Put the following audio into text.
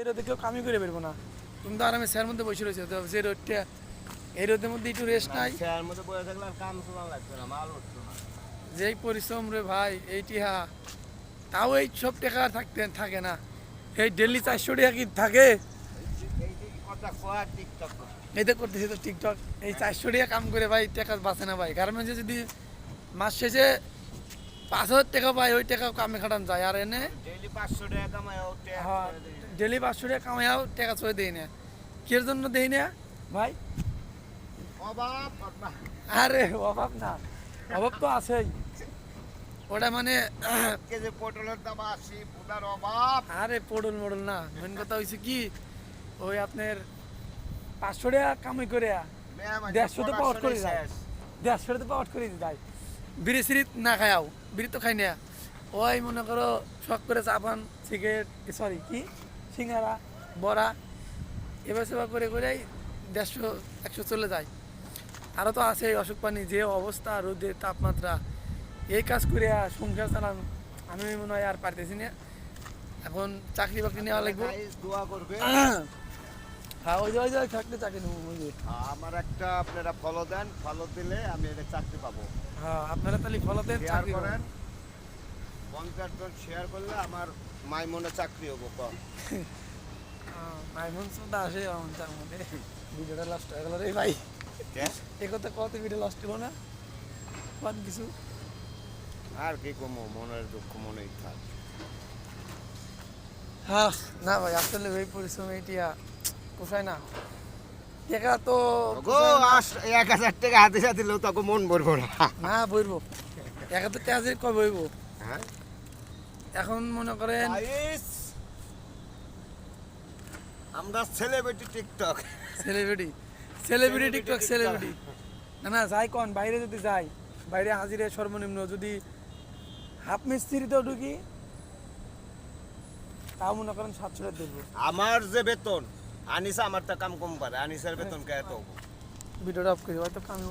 রোদে কেউ কামই করে বেরবো না। তুমি তো আরামে স্যার মধ্যে বসে রয়েছে তো, যে রোদটা এই রোদের মধ্যে একটু রেস্ট নাই। স্যার মধ্যে বসে থাকলে আর কাম চলা লাগবে না, মাল উঠতো না। যেই পরিশ্রম রে ভাই এইটি হা, তাও এই সব টাকা আর থাকে না। এই ডেলি 400 টাকা কি থাকে? এই যে কথা কয়া টিকটক করে। এইটা করতেছি তো টিকটক। এই 400 টাকা কাম করে ভাই টাকা বাঁচে না ভাই। গার্মেন্টসে যদি মাস শেষে 5,000 টাকা পাই, ওই টাকা কামে খাটান যায়। আর এনে ডেইলি 500 টাকা কামাই ওঠে। হ্যাঁ, ডেলি 500 টাকা কামাইয়াও টাকা চলে দেই না। কির জন্য দেই না ভাই? অভাব অভাব। আরে অভাব না, অভাব তো আছেই। ওটা মানে কেজি পটলের দাম 80, পুনার অভাব। আরে পড়ল মডল না, মেন কথা হয়েছে কি, ওই আপনার 500 টাকা কামাই করে মেহমান 150 তো পাওয়ার করে যায়, শেষ। 150 তো পাওয়ার করে যায়। বিড়ি সিড়ি না খায়াও, বিড়ি তো খাই না। ওই মনে করো শখ করে চাপান, সিগারেট, সরি কি সিঙ্গারা, বড়া, এবার সেবা করে করেই 150-100 চলে যায়। আরও তো আছে অসুখ পানি, যে অবস্থা, রোদের তাপমাত্রা, এই কাজ করে সংসার চালান আমি মনে হয় আর পারতেছি না। এখন চাকরি বাকরি নেওয়া লাগবে। গাইস দোয়া করবে। হ্যাঁ, ওই যে থাকলে চাকরি নেবো ওই যে। আমার একটা আপনারা ফলো দেন, ফলো দিলে আমি এটা চাকরি পাবো। হ্যাঁ, আপনারা তাহলে ফলোতে শেয়ার চাকরি করেন, করেন। 50 জন শেয়ার করলে আমার মাইমনে চাকরি হবো। কম মাইমন সুদা আসে তার মধ্যে ভিডিওটা লস্ট হয়ে গেল রে ভাই। এ কথা কত ভিডিও লস্ট হলো না কোন কিছু। আর কি কমো, মনের দুঃখ মনেই থাক। হ্যাঁ না ভাই, আসলে ওই পরিশ্রম এইটা পোষায় না। টাকা তো গো 1000 টাকা হাতে সাথে দিলেও তখন মন ভরবো না। না বইবো, একা তো তেজে কয় বইবো। হ্যাঁ এখন মনে করেন গাইস, আমরা celebrity TikTok. Celebrity TikTok celebrity. না না যাই কোন বাইরে যদি যাই, বাইরে হাজিরে সর্বনিম্ন যদি হাফ মিস্ত্রিতেও ঢুকি, তাও মনে করেন 700 টাকা দেবো। আমার যে বেতন, আনিসা আমার তা কাম কম পারে, আনিসার বেতন কে এত হবো? ভিডিওটা অফ করি, হয়তো কামি